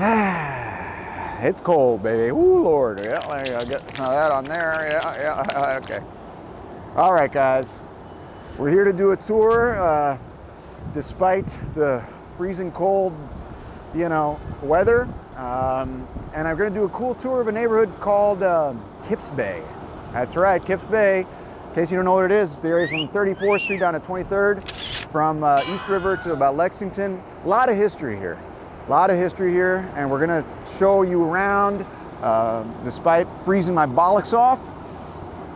It's cold, baby. Ooh, Lord. Yeah, I'll get that on there. Yeah, okay. All right, guys. We're here to do a tour, despite the freezing cold, weather. And I'm going to do a cool tour of a neighborhood called Kips Bay. That's right, Kips Bay. In case you don't know what it is, it's the area from 34th Street down to 23rd, from East River to about Lexington. A lot of history here. And we're gonna show you around despite freezing my bollocks off.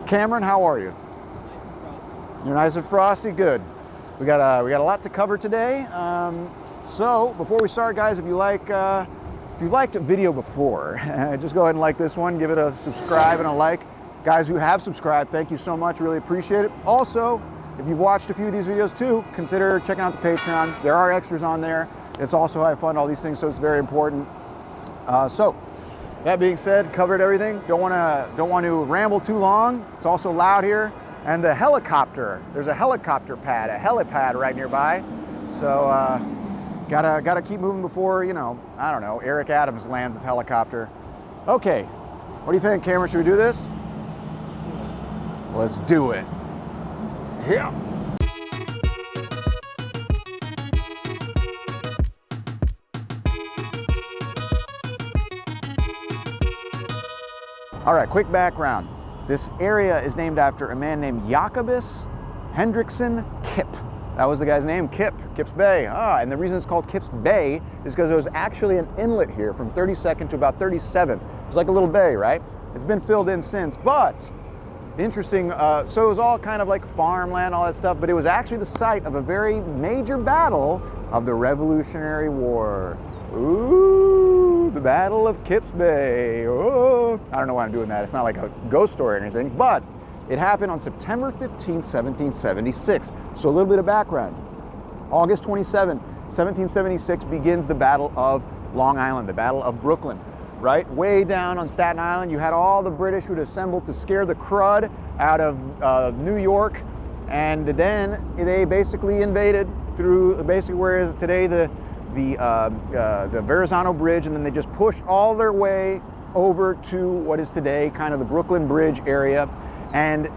Cameron, how are you? Nice and frosty. You're nice and frosty, good. We got a lot to cover today. So before we start, guys, if you've liked a video before, just go ahead and like this one, give it a subscribe and a like. Guys who have subscribed, thank you so much, really appreciate it. Also, if you've watched a few of these videos too, consider checking out the Patreon. There are extras on there. It's also how I fund all these things, so it's very important. So, that being said, covered everything. Don't want to ramble too long. It's also loud here, and the helicopter. There's a helicopter pad, a helipad right nearby. So, gotta keep moving before I don't know, Eric Adams lands his helicopter. Okay, what do you think, Cameron? Should we do this? Let's do it. Yeah. All right, quick background. This area is named after a man named Jacobus Hendrickson Kipp. That was the guy's name, Kips Bay. And the reason it's called Kips Bay is because there was actually an inlet here from 32nd to about 37th. It was like a little bay, right? It's been filled in since, but interesting, so it was all kind of like farmland, all that stuff, but it was actually the site of a very major battle of the Revolutionary War. Ooh, the Battle of Kips Bay. Oh, I don't know why I'm doing that. It's not like a ghost story or anything, but it happened on September 15, 1776. So a little bit of background. August 27, 1776 begins the Battle of Long Island, the Battle of Brooklyn, right? Way down on Staten Island, you had all the British who'd assembled to scare the crud out of New York, and then they basically invaded through basically where is today the Verrazano Bridge, and then they just pushed all their way over to what is today kind of the Brooklyn Bridge area, and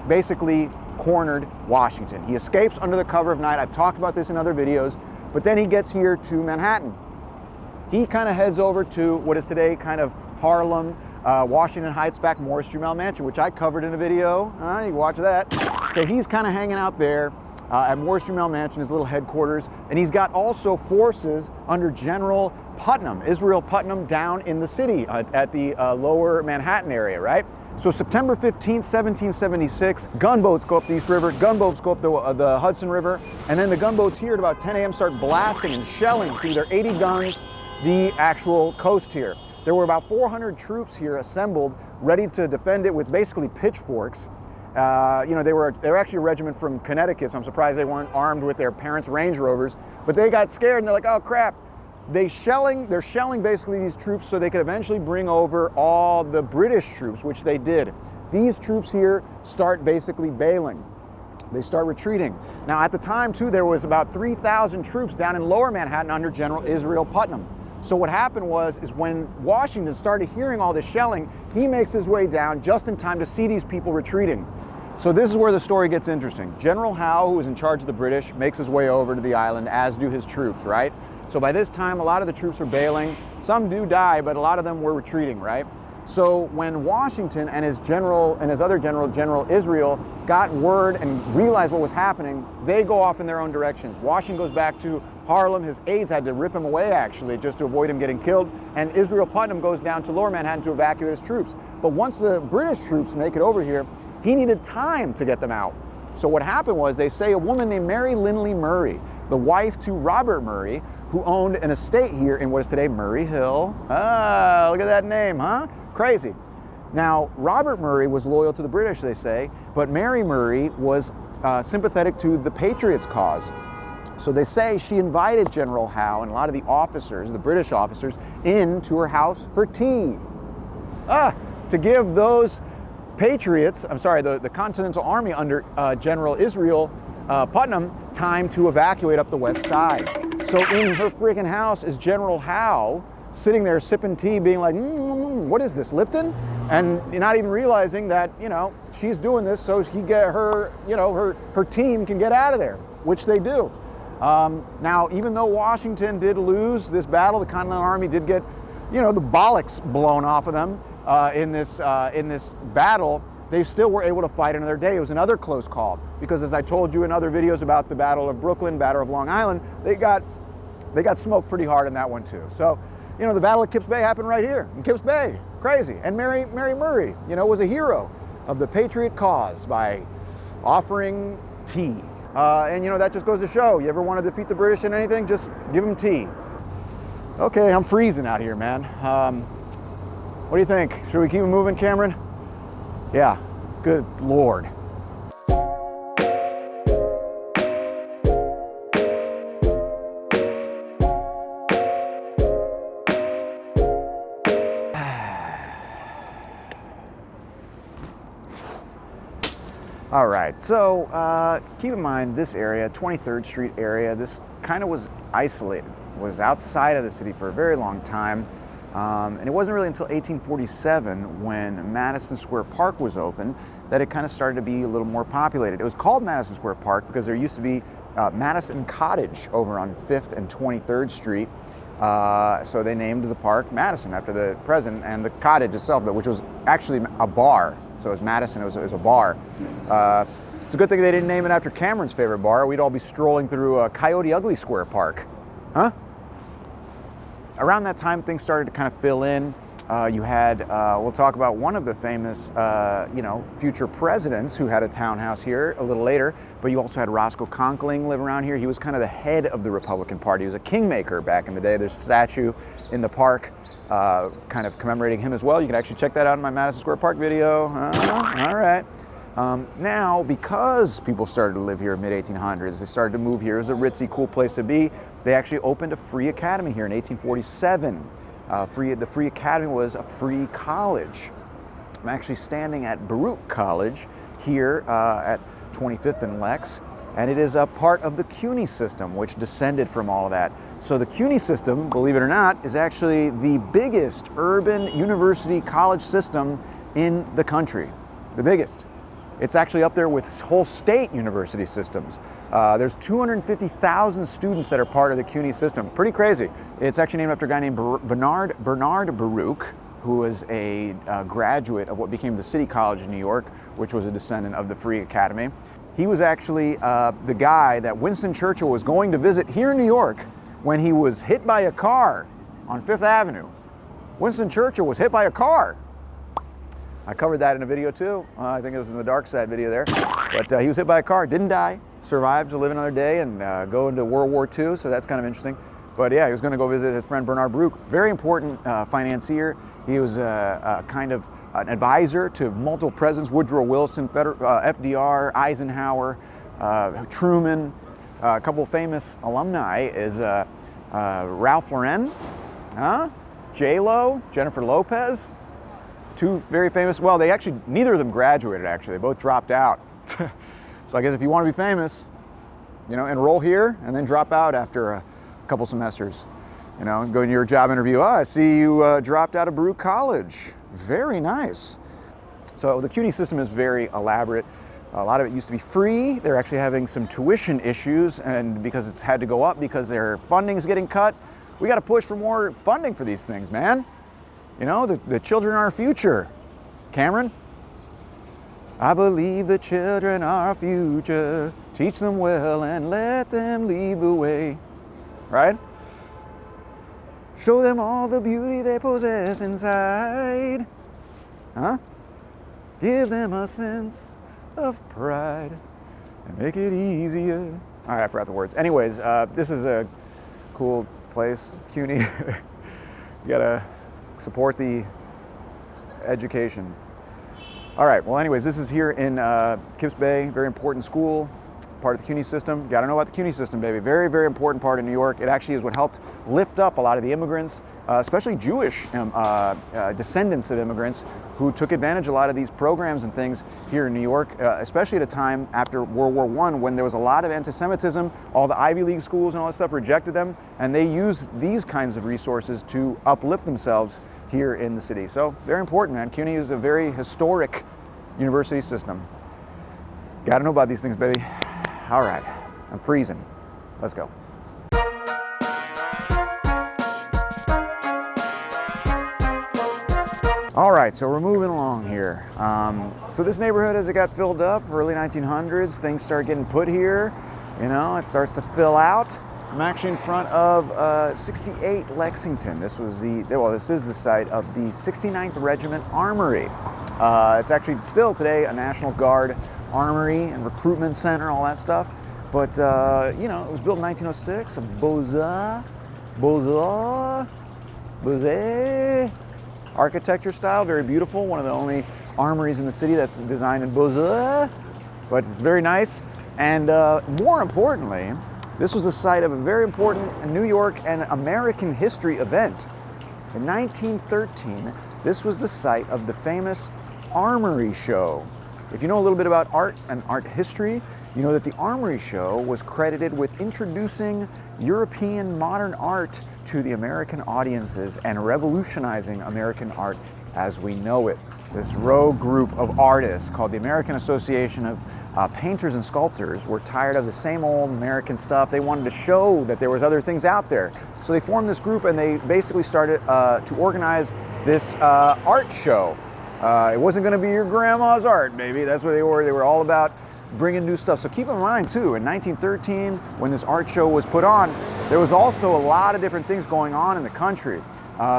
basically cornered Washington. He escapes under the cover of night. I've talked about this in other videos, but then he gets here to Manhattan. He kind of heads over to what is today kind of Harlem, Washington Heights, in fact, Morris Jumel Mansion, which I covered in a video. You can watch that. So he's kind of hanging out there at Morris Jumel Mansion, his little headquarters, and he's got also forces under General Putnam, Israel Putnam, down in the city at the lower Manhattan area, right? So September 15th, 1776, gunboats go up the East River, gunboats go up the Hudson River, and then the gunboats here at about 10 a.m. start blasting and shelling through their 80 guns the actual coast here. There were about 400 troops here assembled, ready to defend it with basically pitchforks. They were actually a regiment from Connecticut, so I'm surprised they weren't armed with their parents' Range Rovers, but they got scared and they're like, oh crap. They're shelling basically these troops so they could eventually bring over all the British troops, which they did. These troops here start basically bailing. They start retreating. Now at the time too, there was about 3,000 troops down in lower Manhattan under General Israel Putnam. So what happened is when Washington started hearing all this shelling, he makes his way down just in time to see these people retreating. So this is where the story gets interesting. General Howe, who was in charge of the British, makes his way over to the island, as do his troops, right? So by this time, a lot of the troops are bailing. Some do die, but a lot of them were retreating, right? So when Washington and his other general, General Israel, got word and realized what was happening, they go off in their own directions. Washington goes back to Harlem. His aides had to rip him away, actually, just to avoid him getting killed. And Israel Putnam goes down to lower Manhattan to evacuate his troops. But once the British troops make it over here, he needed time to get them out. So what happened was, they say a woman named Mary Lindley Murray, the wife to Robert Murray, who owned an estate here in what is today Murray Hill. Ah, look at that name, huh? Crazy. Now, Robert Murray was loyal to the British, they say, but Mary Murray was sympathetic to the Patriots' cause. So they say she invited General Howe and a lot of the officers, the British officers, into her house for tea. To give those Patriots, the Continental Army under General Israel Putnam time to evacuate up the west side. So in her freaking house is General Howe, sitting there sipping tea, being like, what is this, Lipton? And not even realizing that, you know, she's doing this so he get her, you know, her team can get out of there, which they do. Now, even though Washington did lose this battle, the Continental Army did get, you know, the bollocks blown off of them in this battle. They still were able to fight another day. It was another close call because, as I told you in other videos about the Battle of Brooklyn, Battle of Long Island, they got smoked pretty hard in that one too. So, you know, the Battle of Kips Bay happened right here in Kips Bay. Crazy. And Mary Murray, you know, was a hero of the Patriot cause by offering tea. And, you know, that just goes to show, you ever want to defeat the British in anything, just give them tea. Okay, I'm freezing out here, man. What do you think? Should we keep moving, Cameron? Yeah, good Lord. All right, so keep in mind this area, 23rd Street area, this kind of was isolated, was outside of the city for a very long time. And it wasn't really until 1847 when Madison Square Park was opened that it kind of started to be a little more populated. It was called Madison Square Park because there used to be Madison Cottage over on 5th and 23rd Street. So they named the park Madison after the president, and the cottage itself, which was actually a bar. So it was Madison, it was a bar. It's a good thing they didn't name it after Cameron's favorite bar. We'd all be strolling through Coyote Ugly Square Park. Huh? Around that time, things started to kind of fill in. You had, we'll talk about one of the famous, you know, future presidents who had a townhouse here a little later, but you also had Roscoe Conkling live around here. He was kind of the head of the Republican Party. He was a kingmaker back in the day. There's a statue in the park kind of commemorating him as well. You can actually check that out in my Madison Square Park video. All right. Now, because people started to live here in mid-1800s, they started to move here. It was a ritzy, cool place to be. They actually opened a free academy here in 1847. The Free Academy was a free college. I'm actually standing at Baruch College here at 25th and Lex, and it is a part of the CUNY system, which descended from all of that. So the CUNY system, believe it or not, is actually the biggest urban university college system in the country. The biggest. It's actually up there with whole state university systems. There's 250,000 students that are part of the CUNY system. Pretty crazy. It's actually named after a guy named Bernard Baruch, who was a graduate of what became the City College of New York, which was a descendant of the Free Academy. He was actually the guy that Winston Churchill was going to visit here in New York when he was hit by a car on 5th Avenue. Winston Churchill was hit by a car. I covered that in a video too. I think it was in the Dark Side video there. But he was hit by a car, didn't die, survived to live another day and go into World War II, so that's kind of interesting. But yeah, he was going to go visit his friend Bernard Baruch. Very important financier. He was kind of an advisor to multiple presidents, Woodrow Wilson, FDR, Eisenhower, Truman. A couple of famous alumni is Ralph Lauren, J-Lo, Jennifer Lopez. Two very famous, well, they actually, neither of them graduated actually, they both dropped out. So I guess if you want to be famous, you know, enroll here and then drop out after a couple semesters. You know, go to your job interview, oh, I see you dropped out of Baruch College. Very nice. So the CUNY system is very elaborate. A lot of it used to be free. They're actually having some tuition issues, and because it's had to go up because their funding is getting cut, we got to push for more funding for these things, man. You know, the children are our future. Cameron? I believe the children are our future. Teach them well and let them lead the way. Right? Show them all the beauty they possess inside. Huh? Give them a sense of pride and make it easier. All right, I forgot the words. Anyways, this is a cool place, CUNY. You gotta support the education. All right, well anyways, this is here in Kips Bay, very important school. part of the CUNY system. Got to know about the CUNY system, baby. Very, very important part of New York. It actually is what helped lift up a lot of the immigrants, especially Jewish descendants of immigrants who took advantage of a lot of these programs and things here in New York, especially at a time after World War I when there was a lot of anti-Semitism. All the Ivy League schools and all that stuff rejected them, and they used these kinds of resources to uplift themselves here in the city. So very important, man. CUNY is a very historic university system. Got to know about these things, baby. All right, I'm freezing. Let's go. All right, so we're moving along here. So this neighborhood, as it got filled up, early 1900s, things started getting put here. You know, it starts to fill out. I'm actually in front of 68 Lexington. This is the site of the 69th Regiment Armory. It's actually still today a National Guard armory and recruitment center, all that stuff. But, you know, it was built in 1906, a Beaux-Arts architecture style, very beautiful. One of the only armories in the city that's designed in Beaux-Arts, but it's very nice. And more importantly, this was the site of a very important New York and American history event. In 1913, this was the site of the famous Armory Show. If you know a little bit about art and art history, you know that the Armory Show was credited with introducing European modern art to the American audiences and revolutionizing American art as we know it. This rogue group of artists called the American Association of Painters and Sculptors were tired of the same old American stuff. They wanted to show that there was other things out there. So they formed this group and they basically started to organize this art show. It wasn't going to be your grandma's art, baby. That's what they were. They were all about bringing new stuff. So keep in mind too, in 1913, when this art show was put on, there was also a lot of different things going on in the country.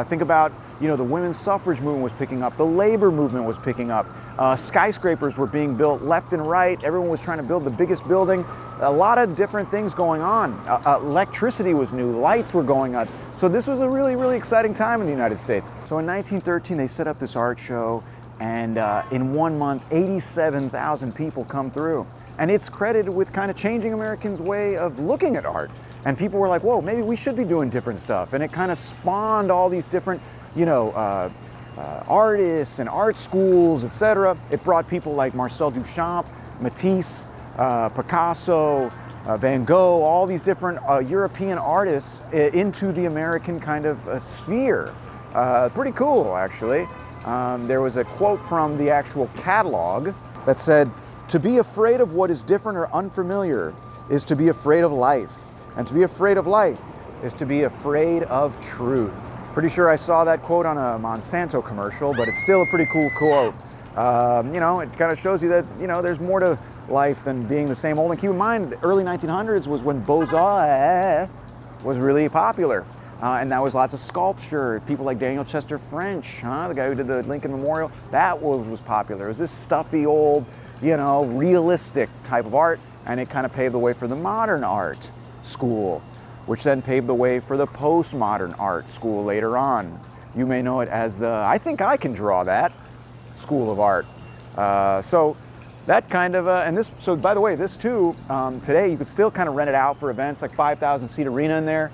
Think about, you know, the women's suffrage movement was picking up, the labor movement was picking up, skyscrapers were being built left and right, everyone was trying to build the biggest building, a lot of different things going on. Electricity was new, lights were going up. So this was a really, really exciting time in the United States. So in 1913, they set up this art show, and in 1 month, 87,000 people come through. And it's credited with kind of changing Americans' way of looking at art. And people were like, whoa, maybe we should be doing different stuff. And it kind of spawned all these different, you know, artists and art schools, etc. It brought people like Marcel Duchamp, Matisse, Picasso, Van Gogh, all these different European artists into the American kind of sphere. Pretty cool, actually. There was a quote from the actual catalog that said, "To be afraid of what is different or unfamiliar is to be afraid of life. And to be afraid of life is to be afraid of truth." Pretty sure I saw that quote on a Monsanto commercial, but it's still a pretty cool quote. You know, it kind of shows you that, you know, there's more to life than being the same old. And keep in mind, the early 1900s was when Beaux-Arts was really popular. And that was lots of sculpture. People like Daniel Chester French, the guy who did the Lincoln Memorial, that was popular. It was this stuffy old, you know, realistic type of art, and it kind of paved the way for the modern art school, which then paved the way for the postmodern art school later on. You may know it as the "I think I can draw that" school of art. So that kind of, and this, so by the way, this too, today you could still kind of rent it out for events, like 5,000 seat arena in there.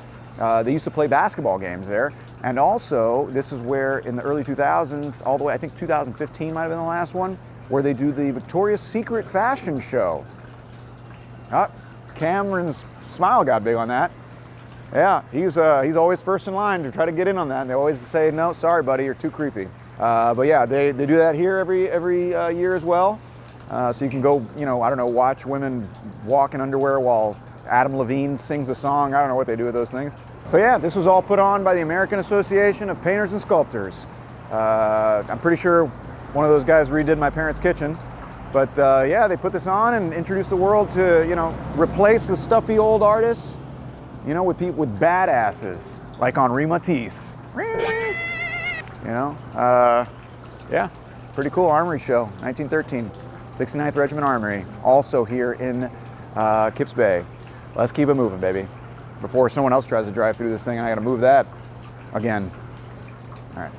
They used to play basketball games there. And also, this is where in the early 2000s, all the way, I think 2015 might have been the last one, where they do the Victoria's Secret fashion show. Cameron's smile got big on that. Yeah, he's always first in line to try to get in on that. And they always say, "No, sorry, buddy, you're too creepy." But yeah, they do that here every year as well. So you can go, you know, I don't know, watch women walk in underwear while Adam Levine sings a song. I don't know what they do with those things. So yeah, this was all put on by the American Association of Painters and Sculptors. I'm pretty sure one of those guys redid my parents' kitchen. But yeah, they put this on and introduced the world to, you know, replace the stuffy old artists, you know, with people with badasses like Henri Matisse. You know, yeah, pretty cool armory show, 1913, 69th Regiment Armory, also here in Kips Bay. Let's keep it moving, baby. Before someone else tries to drive through this thing, I gotta move that again. All right.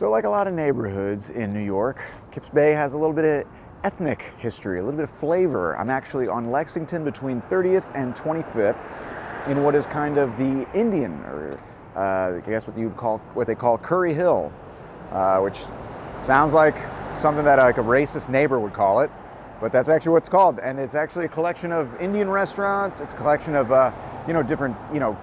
So like a lot of neighborhoods in New York, Kips Bay has a little bit of ethnic history, a little bit of flavor. I'm actually on Lexington between 30th and 25th in what is kind of the Indian, or I guess what they call Curry Hill, which sounds like something that like a racist neighbor would call it, but that's actually what it's called. And it's actually a collection of Indian restaurants. It's a collection of different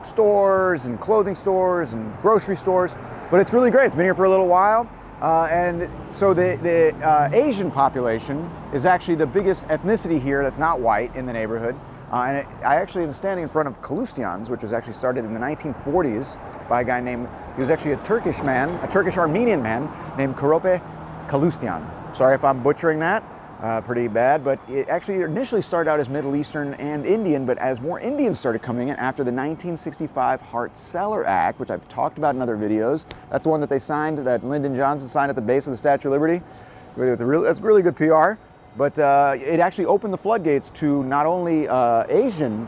stores and clothing stores and grocery stores. But it's really great. It's been here for a little while. And so the Asian population is actually the biggest ethnicity here that's not white in the neighborhood. I actually am standing in front of Kalustyan's, which was actually started in the 1940s by a guy named, he was actually a Turkish Armenian man named Korope Kalustyan. Sorry if I'm butchering that. Pretty bad, but it actually initially started out as Middle Eastern and Indian, but as more Indians started coming in after the 1965 Hart-Celler Act, which I've talked about in other videos, that's the one that they signed, that Lyndon Johnson signed at the base of the Statue of Liberty. That's really good PR, but it actually opened the floodgates to not only Asian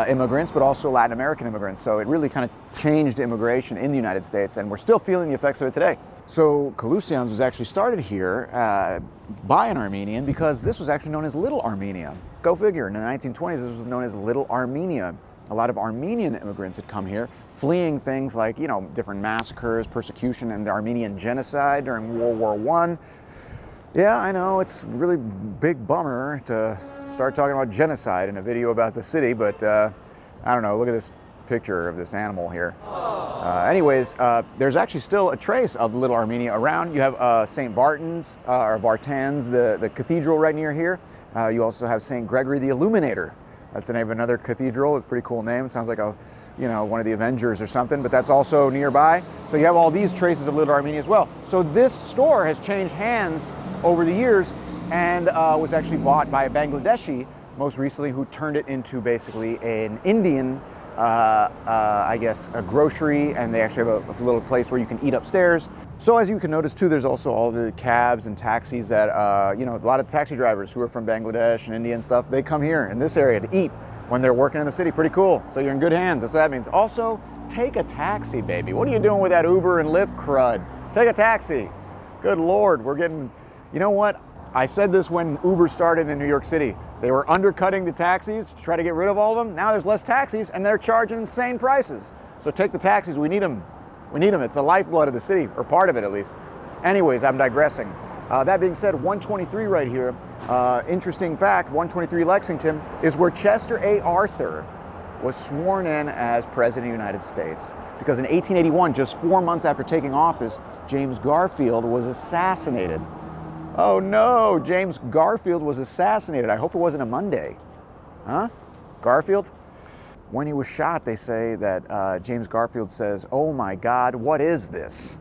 immigrants, but also Latin American immigrants. So it really kind of changed immigration in the United States, and we're still feeling the effects of it today. So Kalustyan's was actually started here by an Armenian because this was actually known as Little Armenia. Go figure, in the 1920s this was known as Little Armenia. A lot of Armenian immigrants had come here fleeing things like, different massacres, persecution, and the Armenian genocide during World War I. Yeah, I know, it's a really big bummer to start talking about genocide in a video about the city, but I don't know, look at this picture of this animal here. Anyways, there's actually still a trace of Little Armenia around. You have St. Barton's, or Vartan's, the cathedral right near here. You also have St. Gregory the Illuminator. That's the name of another cathedral. It's a pretty cool name. It sounds like one of the Avengers or something, but that's also nearby. So you have all these traces of Little Armenia as well. So this store has changed hands over the years and was actually bought by a Bangladeshi most recently, who turned it into basically an Indian I guess a grocery, and they actually have a little place where you can eat upstairs. So as you can notice too, there's also all the cabs and taxis that, a lot of taxi drivers who are from Bangladesh and India and stuff, they come here in this area to eat when they're working in the city. Pretty cool. So you're in good hands. That's what that means. Also, take a taxi, baby. What are you doing with that Uber and Lyft crud? Take a taxi. Good Lord, we're getting, you know what? I said this when Uber started in New York City. They were undercutting the taxis to try to get rid of all of them. Now there's less taxis and they're charging insane prices. So take the taxis, we need them. We need them, it's the lifeblood of the city, or part of it at least. Anyways, I'm digressing. That being said, 123 right here, interesting fact, 123 Lexington is where Chester A. Arthur was sworn in as President of the United States. Because in 1881, just 4 months after taking office, James Garfield was assassinated. Oh no, James Garfield was assassinated. I hope it wasn't a Monday. Huh? Garfield? When he was shot, they say that James Garfield says, "Oh my God, what is this?"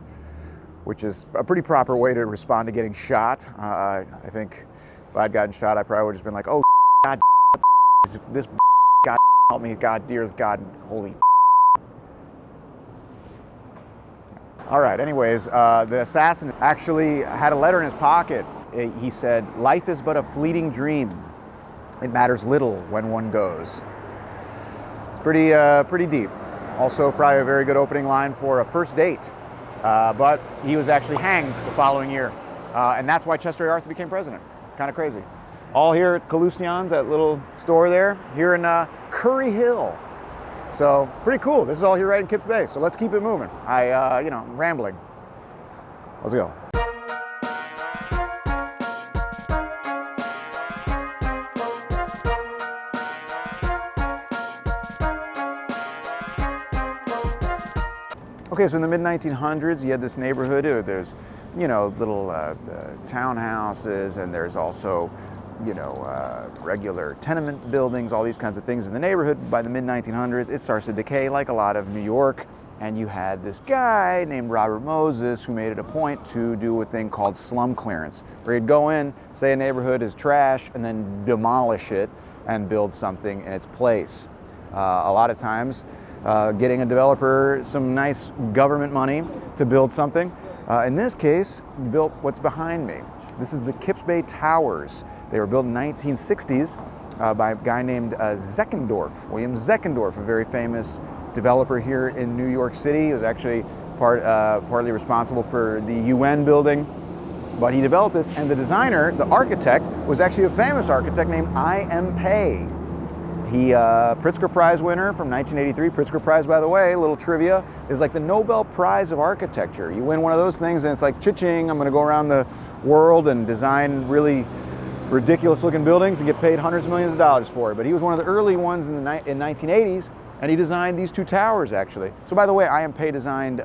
Which is a pretty proper way to respond to getting shot. I think if I'd gotten shot, I probably would have just been like, "Oh God, this God help me, God, dear God, holy." All right, anyways, the assassin actually had a letter in his pocket. He said, "Life is but a fleeting dream. It matters little when one goes." It's pretty deep. Also, probably a very good opening line for a first date. But he was actually hanged the following year. And that's why Chester A. Arthur became president. Kind of crazy. All here at Kalustyan's, that little store there, here in Curry Hill. So pretty cool. This is all here right in Kips Bay. So let's keep it moving. I'm rambling. Let's go. Okay, so in the mid-1900s, you had this neighborhood. There's, little townhouses, and there's also, regular tenement buildings, all these kinds of things in the neighborhood. By the mid-1900s, it starts to decay like a lot of New York. And you had this guy named Robert Moses who made it a point to do a thing called slum clearance, where he'd go in, say a neighborhood is trash, and then demolish it and build something in its place. A lot of times, getting a developer some nice government money to build something. In this case, built what's behind me. This is the Kips Bay Towers. They were built in the 1960s by a guy named Zeckendorf, William Zeckendorf, a very famous developer here in New York City. He was actually partly responsible for the UN building. But he developed this, and the designer, the architect, was actually a famous architect named I.M. Pei. He, Pritzker Prize winner from 1983. Pritzker Prize, by the way, little trivia, is like the Nobel Prize of Architecture. You win one of those things and it's like, cha-ching, I'm gonna go around the world and design really ridiculous looking buildings and get paid hundreds of millions of dollars for it. But he was one of the early ones in the 1980s, and he designed these two towers, actually. So by the way, I.M. Pei designed,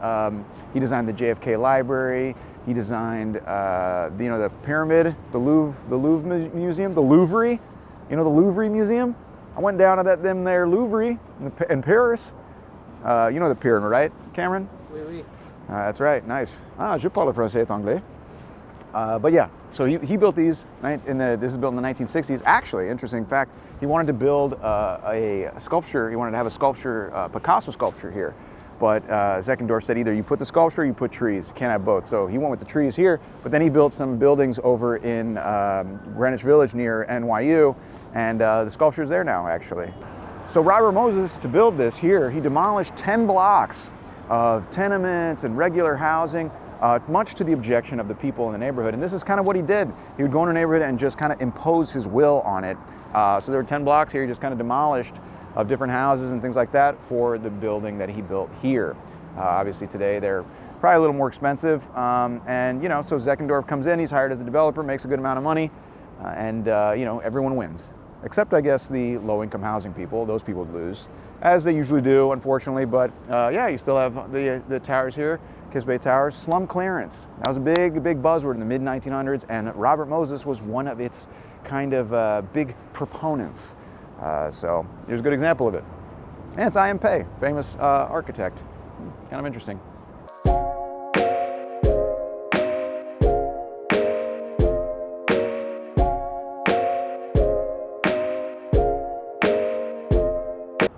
he designed the JFK Library. He designed, the pyramid, the Louvre Museum, the Louvre, the Louvre Museum. I went down to them there Louvre in Paris. You know the pyramid, right, Cameron? Oui, oui. That's right, nice. Je parle français et anglais. But yeah, so he built these, this is built in the 1960s. Actually, interesting fact, he wanted to build a sculpture, he wanted to have a sculpture, Picasso sculpture here. But Zeckendorf said either you put the sculpture or you put trees. You can't have both. So he went with the trees here, but then he built some buildings over in Greenwich Village near NYU, and the sculpture's there now, actually. So Robert Moses, to build this here, he demolished 10 blocks of tenements and regular housing, much to the objection of the people in the neighborhood. And this is kind of what he did. He would go in a neighborhood and just kind of impose his will on it. So there were 10 blocks here he just kind of demolished of different houses and things like that for the building that he built here. Obviously today they're probably a little more expensive. So Zeckendorf comes in, he's hired as a developer, makes a good amount of money, and everyone wins. Except, I guess, the low-income housing people. Those people lose, as they usually do, unfortunately. But you still have the towers here, Kips Bay Towers. Slum clearance. That was a big buzzword in the mid-1900s, and Robert Moses was one of its kind of big proponents. So here's a good example of it. And it's I.M. Pei, famous architect. Kind of interesting.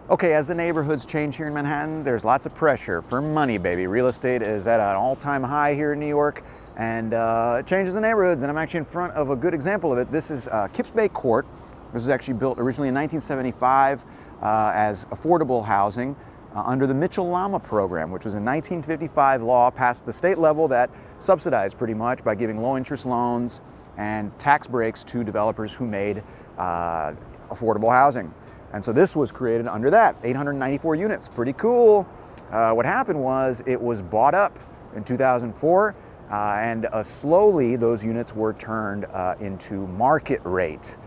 Okay, as the neighborhoods change here in Manhattan, there's lots of pressure for money, baby. Real estate is at an all-time high here in New York, and it changes the neighborhoods, and I'm actually in front of a good example of it. This is Kips Bay Court. This was actually built originally in 1975 as affordable housing under the Mitchell-Lama program, which was a 1955 law passed at the state level that subsidized pretty much by giving low-interest loans and tax breaks to developers who made affordable housing. And so this was created under that, 894 units, pretty cool. What happened was it was bought up in 2004, and slowly those units were turned into market rate.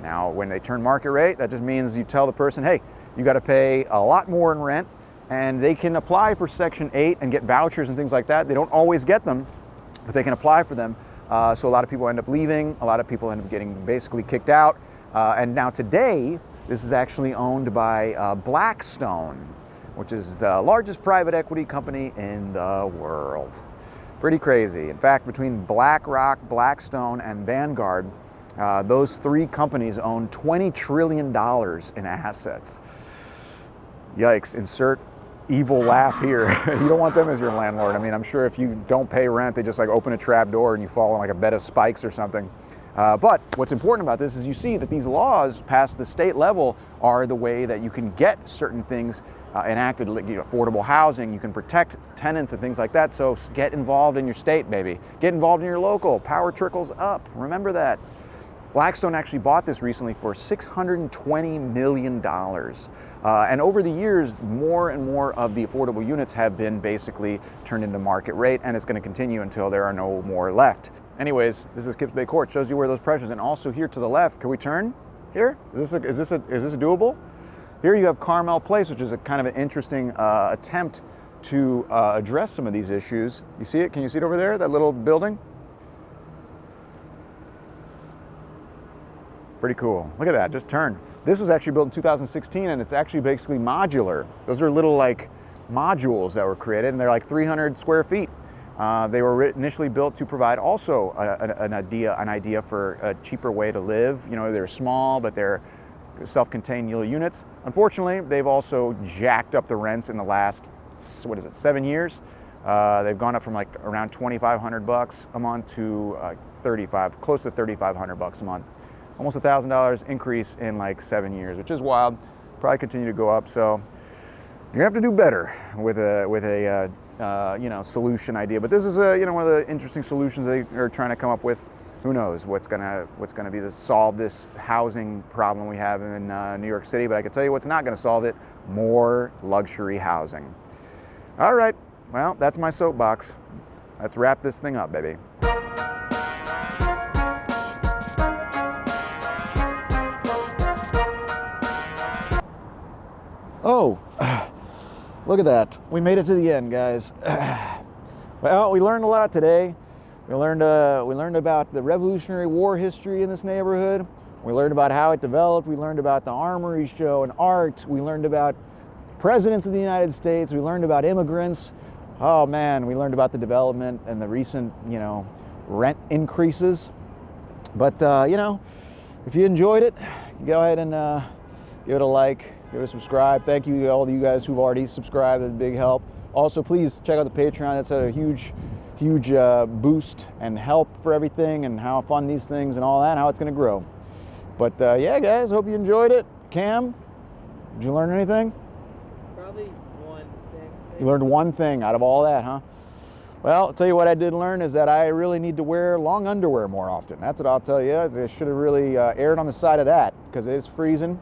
Now, when they turn market rate, that just means you tell the person, hey, you got to pay a lot more in rent, and they can apply for Section 8 and get vouchers and things like that. They don't always get them, but they can apply for them. So a lot of people end up leaving, a lot of people end up getting basically kicked out. And now today, this is actually owned by Blackstone, which is the largest private equity company in the world. Pretty crazy. In fact, between BlackRock, Blackstone, and Vanguard, those three companies own $20 trillion in assets. Yikes, insert evil laugh here. You don't want them as your landlord. I mean, I'm sure if you don't pay rent, they just like open a trap door and you fall on like a bed of spikes or something. But what's important about this is you see that these laws passed the state level are the way that you can get certain things enacted, like affordable housing, you can protect tenants and things like that. So get involved in your state, baby. Get involved in your local. Power trickles up. Remember that. Blackstone actually bought this recently for $620 million. And over the years, more and more of the affordable units have been basically turned into market rate, and it's going to continue until there are no more left. Anyways, this is Kips Bay Court. Shows you where those pressures. And also here to the left, can we turn here? Is this doable? Here you have Carmel Place, which is a kind of an interesting attempt to address some of these issues. You see it? Can you see it over there? That little building? Pretty cool. Look at that, just turn. This was actually built in 2016, and it's actually basically modular. Those are little like modules that were created, and they're like 300 square feet. They were initially built to provide also an idea for a cheaper way to live. You know, they're small, but they're self-contained units. Unfortunately, they've also jacked up the rents in the last, 7 years. They've gone up from like around $2,500 a month to close to $3,500 a month. Almost $1,000 increase in like 7 years, which is wild. Probably continue to go up. So you're gonna have to do better with a solution idea. But this is one of the interesting solutions they are trying to come up with. Who knows what's gonna be to solve this housing problem we have in New York City? But I can tell you what's not going to solve it: more luxury housing. All right, well, that's my soapbox. Let's wrap this thing up, baby. Oh, look at that. We made it to the end, guys. Well, we learned a lot today. We learned about the Revolutionary War history in this neighborhood. We learned about how it developed. We learned about the Armory Show and art. We learned about presidents of the United States. We learned about immigrants. Oh man, we learned about the development and the recent, rent increases. But, if you enjoyed it, go ahead and give it a like, give it a subscribe. Thank you to all of you guys who've already subscribed. It's a big help. Also, please check out the Patreon. That's a huge boost and help for everything and how fun these things and all that, how it's going to grow. But yeah, guys, hope you enjoyed it. Cam, did you learn anything? Probably one thing. You learned one thing out of all that, huh? Well, I'll tell you what I did learn is that I really need to wear long underwear more often. That's what I'll tell you. I should have really erred on the side of that because it is freezing.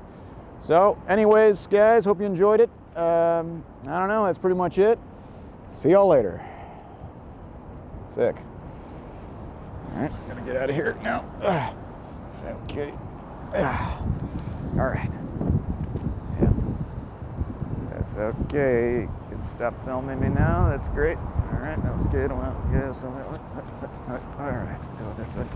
So anyways, guys, hope you enjoyed it. I don't know, that's pretty much it. See y'all later. Sick. All right, gotta get out of here now. Okay. All right. Yeah. That's okay. You can stop filming me now. That's great. All right, that was good. Well, yeah. So, all right. So that's it.